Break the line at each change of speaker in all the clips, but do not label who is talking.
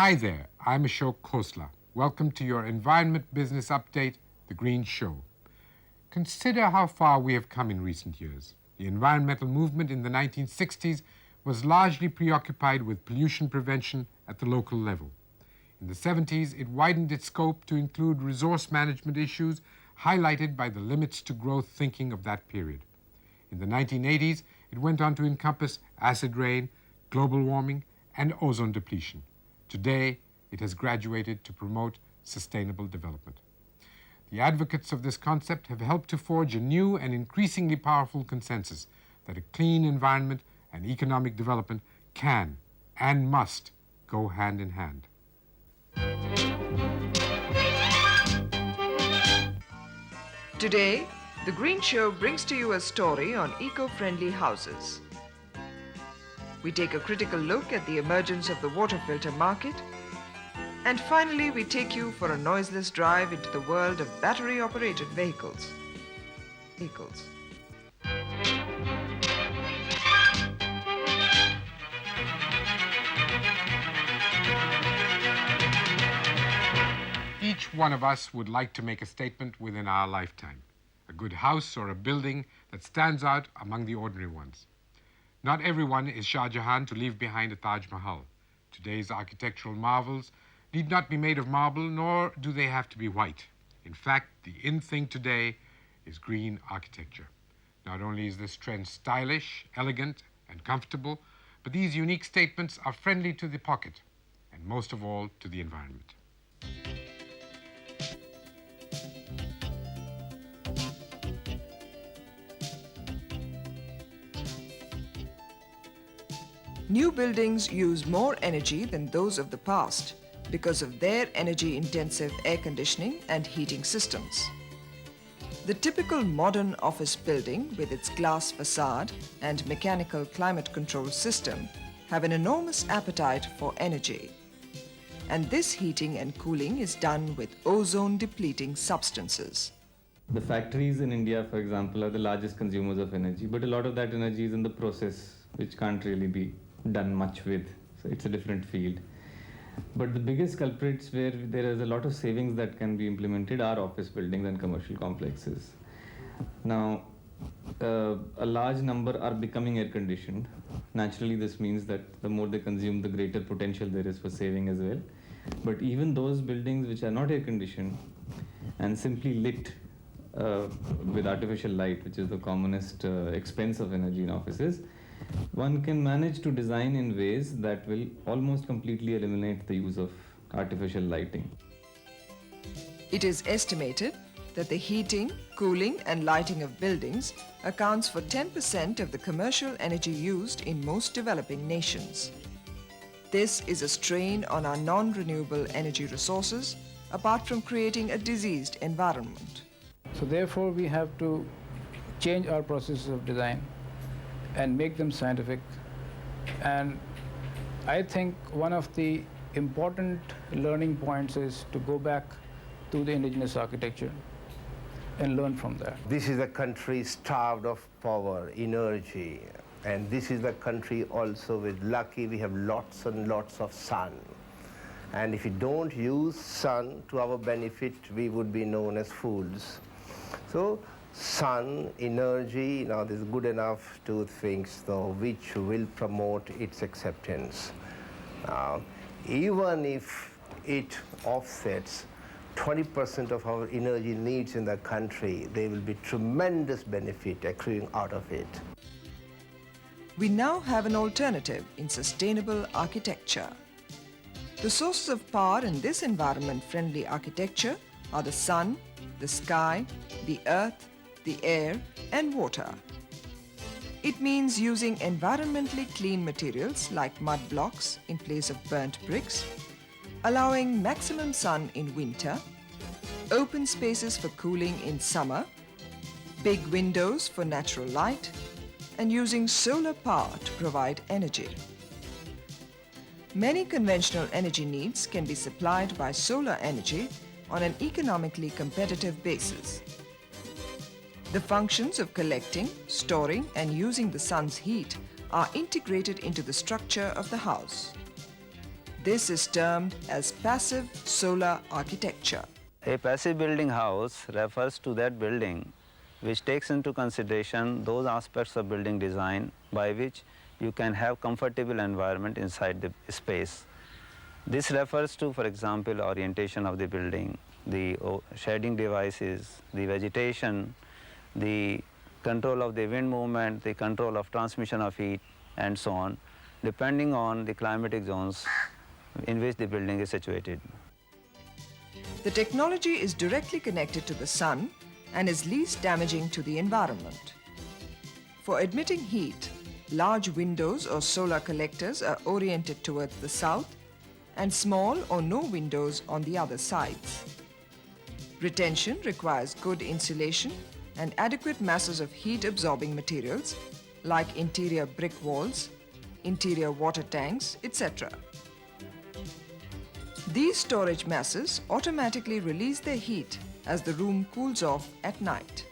Hi there, I'm Ashok Khosla. Welcome to your Environment Business Update, The Green Show. Consider how far we have come in recent years. The environmental movement in the 1960s was largely preoccupied with pollution prevention at the local level. In the 70s, it widened its scope to include resource management issues highlighted by the limits to growth thinking of that period. In the 1980s, it went on to encompass acid rain, global warming, and ozone depletion. Today, it has graduated to promote sustainable development. The advocates of this concept have helped to forge a new and increasingly powerful consensus that a clean environment and economic development can and must go hand in hand.
Today, The Green Show brings to you a story on eco-friendly houses. We take a critical look at the emergence of the water filter market. And finally, we take you for a noiseless drive into the world of battery-operated vehicles.
Each one of us would like to make a statement within our lifetime, a good house or a building that stands out among the ordinary ones. Not everyone is Shah Jahan to leave behind a Taj Mahal. Today's architectural marvels need not be made of marble, nor do they have to be white. In fact, the in thing today is green architecture. Not only is this trend stylish, elegant, and comfortable, but these unique statements are friendly to the pocket, and most of all, to the environment.
New buildings use more energy than those of the past because of their energy-intensive air conditioning and heating systems. The typical modern office building with its glass facade and mechanical climate control system have an enormous appetite for energy. And this heating and cooling is done with ozone-depleting substances.
The factories in India, for example, are the largest consumers of energy, but a lot of that energy is in the process, which can't really be done much with. So it's a different field. But the biggest culprits where there is a lot of savings that can be implemented are office buildings and commercial complexes. Now, a large number are becoming air conditioned. Naturally, this means that the more they consume, the greater potential there is for saving as well. But even those buildings which are not air conditioned and simply lit with artificial light, which is the commonest expense of energy in offices, one can manage to design in ways that will almost completely eliminate the use of artificial lighting.
It is estimated that the heating, cooling, and lighting of buildings accounts for 10% of the commercial energy used in most developing nations. This is a strain on our non-renewable energy resources, apart from creating a diseased environment.
So therefore, we have to change our processes of design and make them scientific. And I think one of the important learning points is to go back to the indigenous architecture and learn from that.
This is a country starved of power, energy, and this is a country also with lucky we have lots and lots of sun. And if we don't use sun to our benefit, we would be known as fools. So sun, energy, now this is good enough two things though, which will promote its acceptance. Even if it offsets 20% of our energy needs in the country. There will be tremendous benefit accruing out of it.
We now have an alternative in sustainable architecture. The sources of power in this environment-friendly architecture are the sun, the sky, the earth, the air, and water. It means using environmentally clean materials like mud blocks in place of burnt bricks, allowing maximum sun in winter, open spaces for cooling in summer, big windows for natural light, and using solar power to provide energy. Many conventional energy needs can be supplied by solar energy on an economically competitive basis. The functions of collecting, storing, and using the sun's heat are integrated into the structure of the house. This is termed as passive solar architecture.
A passive building house refers to that building which takes into consideration those aspects of building design by which you can have comfortable environment inside the space. This refers to, for example, orientation of the building, the shading devices, the vegetation, the control of the wind movement, the control of transmission of heat, and so on, depending on the climatic zones in which the building is situated.
The technology is directly connected to the sun and is least damaging to the environment. For admitting heat, large windows or solar collectors are oriented towards the south and small or no windows on the other sides. Retention requires good insulation and adequate masses of heat-absorbing materials like interior brick walls, interior water tanks, etc. These storage masses automatically release their heat as the room cools off at night.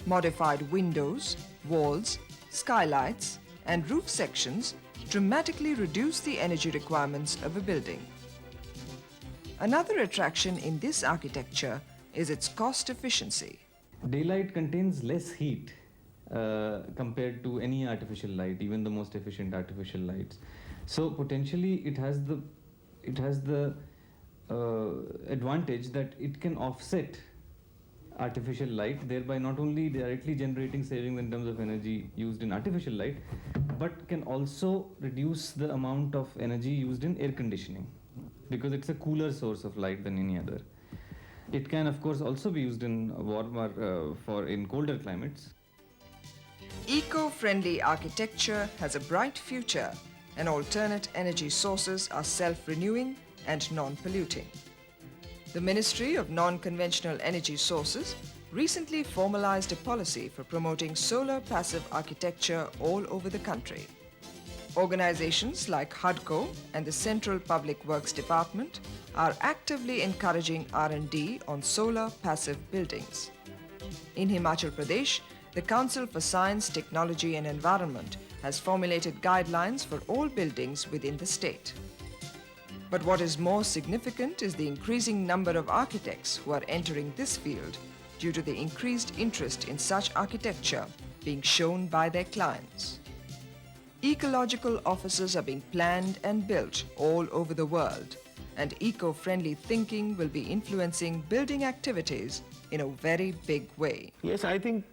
Modified windows, walls, skylights, and roof sections dramatically reduce the energy requirements of a building. Another attraction in this architecture is its cost efficiency.
Daylight contains less heat compared to any artificial light, even the most efficient artificial lights. So potentially it has the advantage that it can offset artificial light, thereby not only directly generating savings in terms of energy used in artificial light, but can also reduce the amount of energy used in air conditioning, because it's a cooler source of light than any other. It can, of course, also be used in warmer, in colder climates.
Eco-friendly architecture has a bright future, and alternate energy sources are self-renewing and non-polluting. The Ministry of Non-Conventional Energy Sources recently formalized a policy for promoting solar passive architecture all over the country. Organizations like HUDCO and the Central Public Works Department are actively encouraging R&D on solar passive buildings. In Himachal Pradesh, the Council for Science, Technology and Environment has formulated guidelines for all buildings within the state. But what is more significant is the increasing number of architects who are entering this field due to the increased interest in such architecture being shown by their clients. Ecological offices are being planned and built all over the world, and eco-friendly thinking will be influencing building activities in a very big way.
Yes, I think,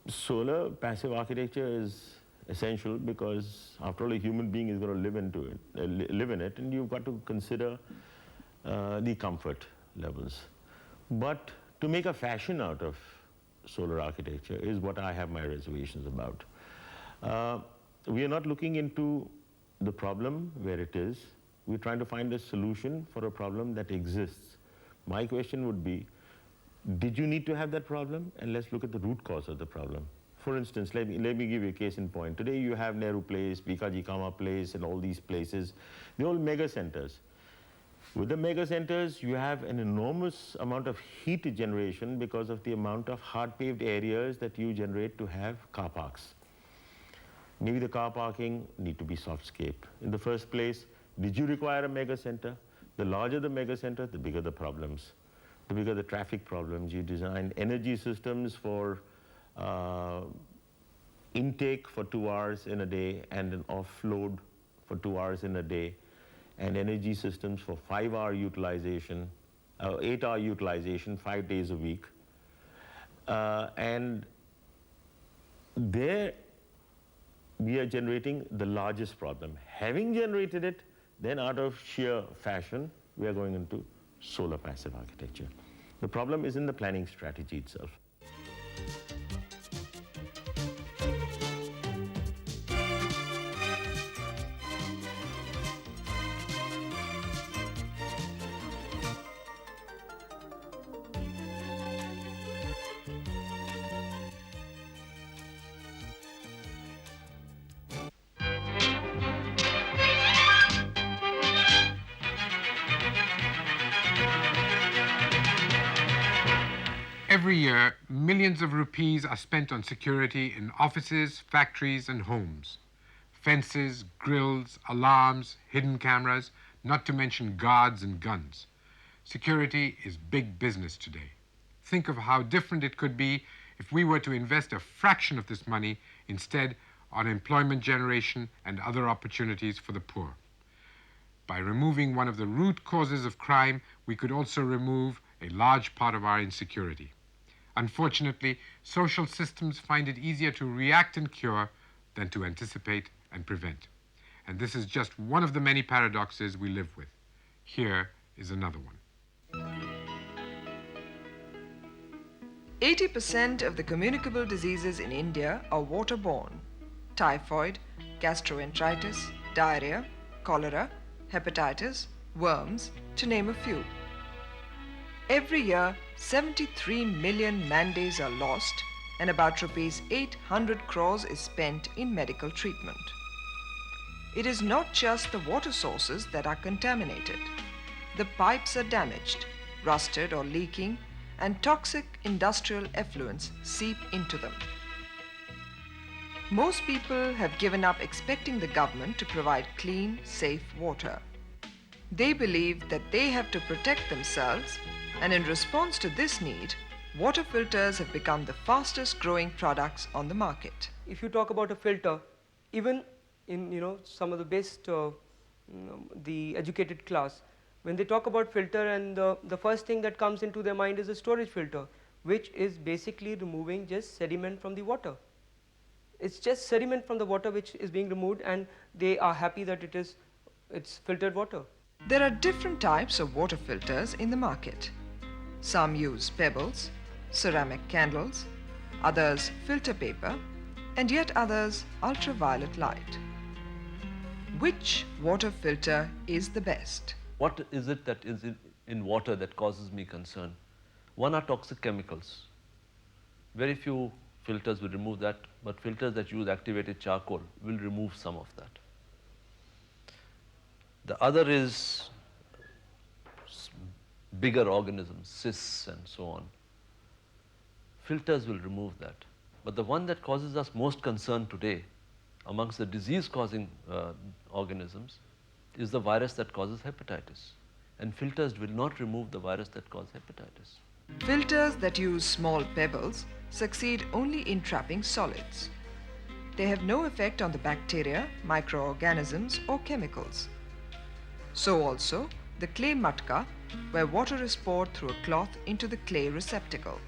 solar passive architecture is essential because, after all, a human being is going to live in it, and you've got to consider the comfort levels. But to make a fashion out of solar architecture is what I have my reservations about. We are not looking into the problem where it is. We're trying to find a solution for a problem that exists. My question would be, did you need to have that problem? And let's look at the root cause of the problem. For instance, let me give you a case in point. Today you have Nehru Place, Bikaji Kama Place, and all these places. They're all mega centers. With the mega centers, you have an enormous amount of heat generation because of the amount of hard paved areas that you generate to have car parks. Maybe the car parking need to be softscaped. In the first place, did you require a mega center? The larger the mega center, the bigger the problems. The bigger the traffic problems. You design energy systems for intake for 2 hours in a day and an offload for 2 hours in a day, and energy systems for 5-hour utilization 8-hour utilization, 5 days a week. And there we are generating the largest problem. Having generated it, then out of sheer fashion, we are going into solar passive architecture. The problem is in the planning strategy itself.
Every year, millions of rupees are spent on security in offices, factories, and homes. Fences, grills, alarms, hidden cameras, not to mention guards and guns. Security is big business today. Think of how different it could be if we were to invest a fraction of this money instead on employment generation and other opportunities for the poor. By removing one of the root causes of crime, we could also remove a large part of our insecurity. Unfortunately, social systems find it easier to react and cure than to anticipate and prevent. And this is just one of the many paradoxes we live with. Here is another one.
80% of the communicable diseases in India are waterborne. Typhoid, gastroenteritis, diarrhea, cholera, hepatitis, worms, to name a few. Every year, 73 million man-days are lost and about rupees 800 crores is spent in medical treatment. It is not just the water sources that are contaminated. The pipes are damaged, rusted or leaking, and toxic industrial effluents seep into them. Most people have given up expecting the government to provide clean, safe water. They believe that they have to protect themselves, and in response to this need, water filters have become the fastest growing products on the market.
If you talk about a filter, even in some of the best the educated class, when they talk about filter, and the first thing that comes into their mind is a storage filter, which is basically removing just sediment from the water. It's just sediment from the water which is being removed, and they are happy that it's filtered water.
There are different types of water filters in the market. Some use pebbles, ceramic candles, others filter paper, and yet others ultraviolet light. Which water filter is the best?
What is it that is in water that causes me concern? One are toxic chemicals. Very few filters will remove that, but filters that use activated charcoal will remove some of that. The other is bigger organisms, cysts and so on. Filters will remove that. But the one that causes us most concern today amongst the disease-causing organisms is the virus that causes hepatitis. And filters will not remove the virus that causes hepatitis.
Filters that use small pebbles succeed only in trapping solids. They have no effect on the bacteria, microorganisms, or chemicals. So also the clay matka, where water is poured through a cloth into the clay receptacle.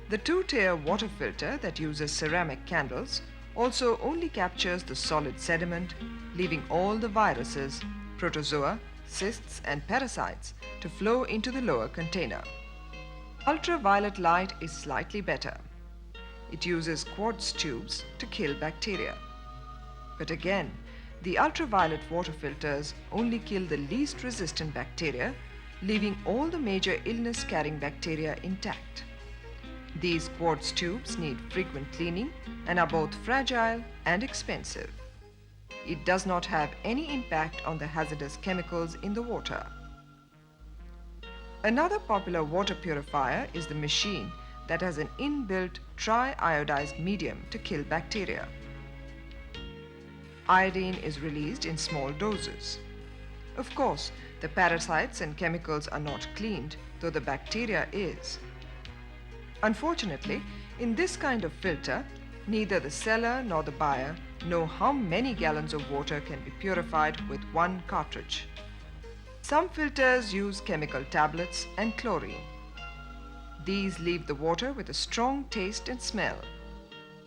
The two-tier water filter that uses ceramic candles also only captures the solid sediment, leaving all the viruses, protozoa, cysts and parasites to flow into the lower container. Ultraviolet light is slightly better. It uses quartz tubes to kill bacteria. But again, the ultraviolet water filters only kill the least resistant bacteria, leaving all the major illness-carrying bacteria intact. These quartz tubes need frequent cleaning and are both fragile and expensive. It does not have any impact on the hazardous chemicals in the water. Another popular water purifier is the machine that has an inbuilt tri-iodized medium to kill bacteria. Iodine is released in small doses. Of course, the parasites and chemicals are not cleaned, though the bacteria is. Unfortunately, in this kind of filter, neither the seller nor the buyer know how many gallons of water can be purified with one cartridge. Some filters use chemical tablets and chlorine. These leave the water with a strong taste and smell.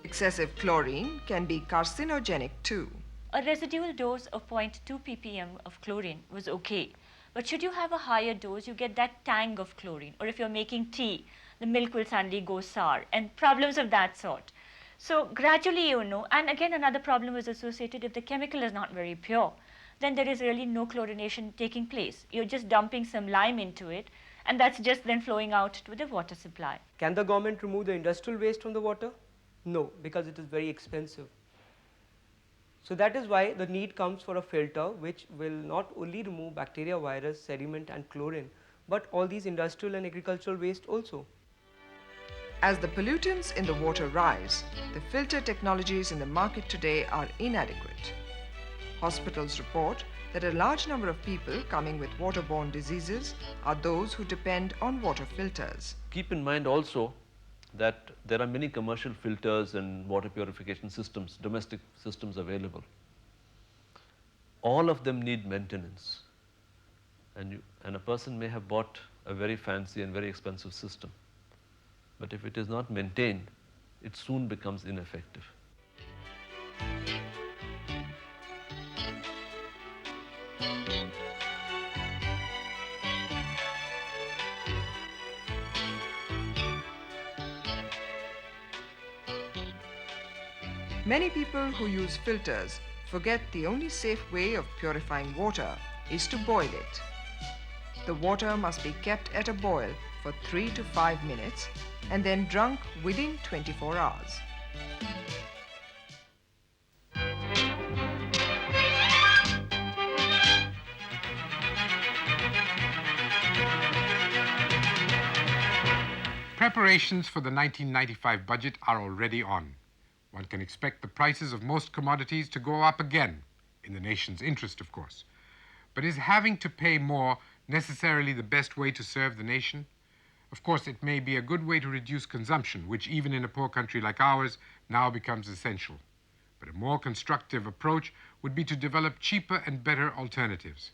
Excessive chlorine can be carcinogenic too.
A residual dose of 0.2 ppm of chlorine was okay. But should you have a higher dose, you get that tang of chlorine. Or if you're making tea, the milk will suddenly go sour, and problems of that sort. So gradually, and again another problem is associated if the chemical is not very pure, then there is really no chlorination taking place. You're just dumping some lime into it, and that's just then flowing out to the water supply.
Can the government remove the industrial waste from the water? No, because it is very expensive. So that is why the need comes for a filter which will not only remove bacteria, virus, sediment and chlorine, but all these industrial and agricultural waste also.
As the pollutants in the water rise, the filter technologies in the market today are inadequate. Hospitals report that a large number of people coming with waterborne diseases are those who depend on water filters.
Keep in mind also that there are many commercial filters and water purification systems, domestic systems available. All of them need maintenance, and a person may have bought a very fancy and very expensive system, but if it is not maintained, it soon becomes ineffective.
Many people who use filters forget the only safe way of purifying water is to boil it. The water must be kept at a boil for 3 to 5 minutes and then drunk within 24 hours.
Preparations for the 1995 budget are already on. One can expect the prices of most commodities to go up again, in the nation's interest, of course. But is having to pay more necessarily the best way to serve the nation? Of course, it may be a good way to reduce consumption, which even in a poor country like ours now becomes essential. But a more constructive approach would be to develop cheaper and better alternatives.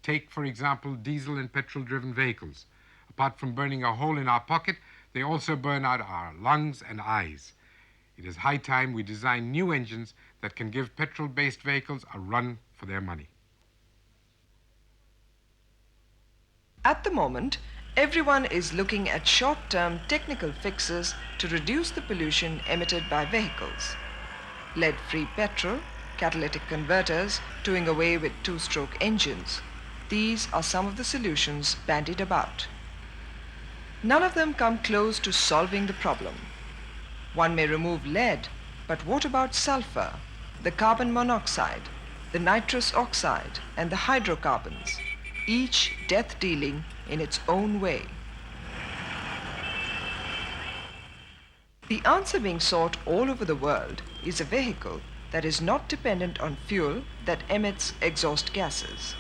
Take, for example, diesel and petrol-driven vehicles. Apart from burning a hole in our pocket, they also burn out our lungs and eyes. It is high time we design new engines that can give petrol-based vehicles a run for their money.
At the moment, everyone is looking at short-term technical fixes to reduce the pollution emitted by vehicles. Lead-free petrol, catalytic converters, doing away with two-stroke engines. These are some of the solutions bandied about. None of them come close to solving the problem. One may remove lead, but what about sulfur, the carbon monoxide, the nitrous oxide, and the hydrocarbons, each death-dealing in its own way? The answer being sought all over the world is a vehicle that is not dependent on fuel that emits exhaust gases.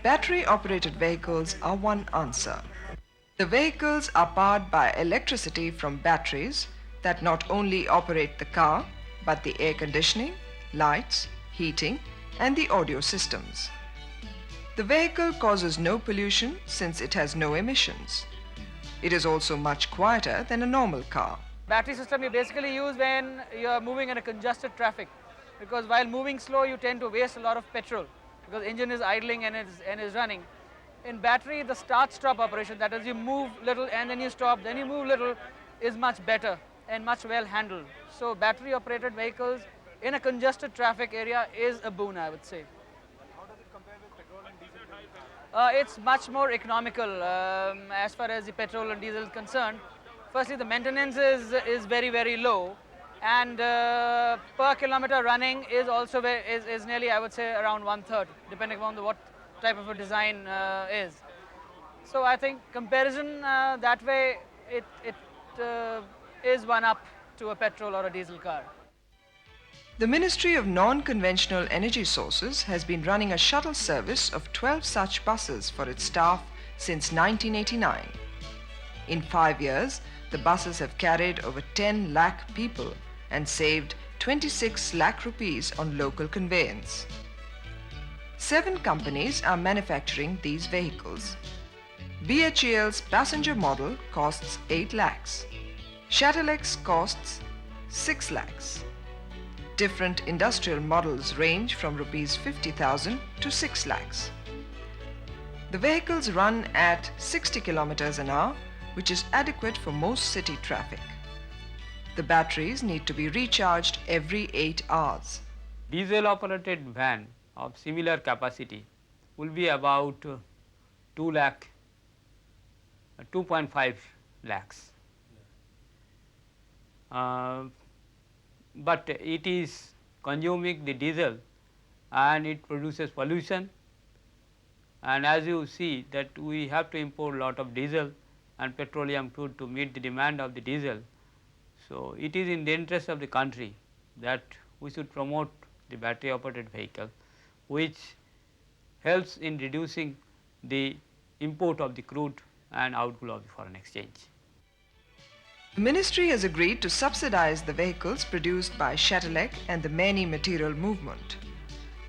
Battery-operated vehicles are one answer. The vehicles are powered by electricity from batteries that not only operate the car, but the air conditioning, lights, heating, and the audio systems. The vehicle causes no pollution since it has no emissions. It is also much quieter than a normal car.
Battery system you basically use when you are moving in a congested traffic, because while moving slow you tend to waste a lot of petrol because engine is idling and is running. In battery, the start-stop operation, that is you move little and then you stop, then you move little, is much better and much well handled. So battery operated vehicles in a congested traffic area is a boon, I would say.
How does it compare with petrol and diesel?
It's much more economical as far as the petrol and diesel is concerned. Firstly, the maintenance is very, very low, and per kilometer running is also is nearly, I would say, around 1/3, depending on what type of a design is. So I think comparison that way, it is one up to a petrol or a diesel car.
The Ministry of Non-Conventional Energy Sources has been running a shuttle service of 12 such buses for its staff since 1989. In 5 years, the buses have carried over 10 lakh people and saved 26 lakh rupees on local conveyance. 7 companies are manufacturing these vehicles. BHEL's passenger model costs 8 lakhs. Shattelek's costs 6 lakhs. Different industrial models range from rupees 50,000 to 6 lakhs. The vehicles run at 60 kilometers an hour, which is adequate for most city traffic. The batteries need to be recharged every 8 hours.
Diesel operated van of similar capacity will be about 2.5 lakhs. But it is consuming the diesel and it produces pollution, and as you see that we have to import a lot of diesel and petroleum crude to meet the demand of the diesel. So, it is in the interest of the country that we should promote the battery operated vehicle, which helps in reducing the import of the crude and outflow of the foreign exchange.
The ministry has agreed to subsidize the vehicles produced by Shattelek and the Many Material Movement.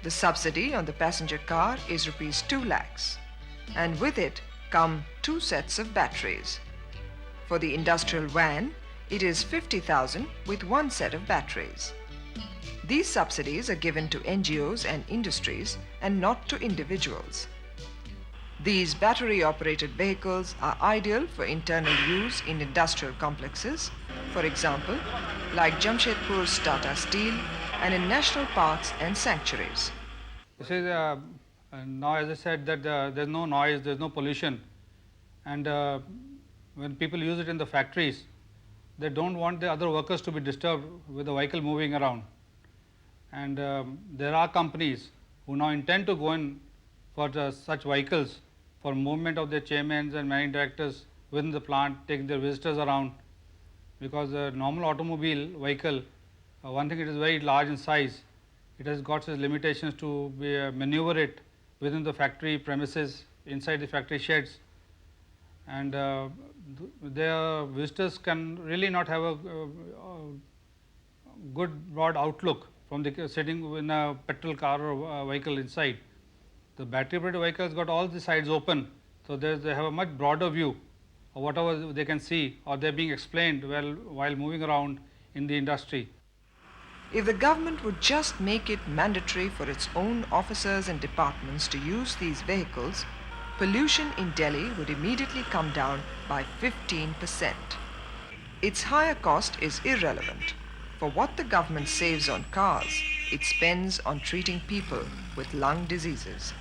The subsidy on the passenger car is rupees 2 lakhs, and with it come 2 sets of batteries. For the industrial van, it is 50,000 with 1 set of batteries. These subsidies are given to NGOs and industries and not to individuals. These battery-operated vehicles are ideal for internal use in industrial complexes, for example, like Jamshedpur's Tata Steel, and in national parks and sanctuaries.
This is now, as I said, that there's no noise, there's no pollution, and when people use it in the factories, they don't want the other workers to be disturbed with the vehicle moving around. And there are companies who now intend to go in for such vehicles for movement of their chairmen and managing directors within the plant, taking their visitors around, because a normal automobile vehicle, one thing, it is very large in size. It has got its limitations to maneuver it within the factory premises, inside the factory sheds, and their visitors can really not have a good broad outlook from the sitting in a petrol car or vehicle inside. The battery operated vehicle has got all the sides open, so they have a much broader view of whatever they can see, or they are being explained while moving around in the industry.
If the government would just make it mandatory for its own officers and departments to use these vehicles, pollution in Delhi would immediately come down by 15%. Its higher cost is irrelevant. For what the government saves on cars, it spends on treating people with lung diseases.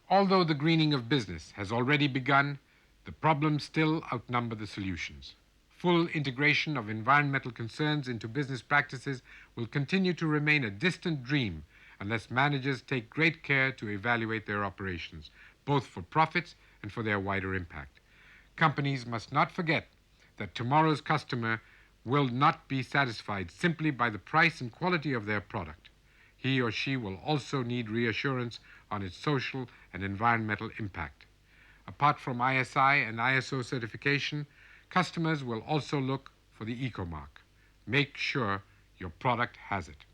Although the greening of business has already begun, the problems still outnumber the solutions. Full integration of environmental concerns into business practices will continue to remain a distant dream unless managers take great care to evaluate their operations, both for profits and for their wider impact. Companies must not forget that tomorrow's customer will not be satisfied simply by the price and quality of their product. He or she will also need reassurance on its social and environmental impact. Apart from ISI and ISO certification, customers will also look for the Eco Mark. Make sure your product has it.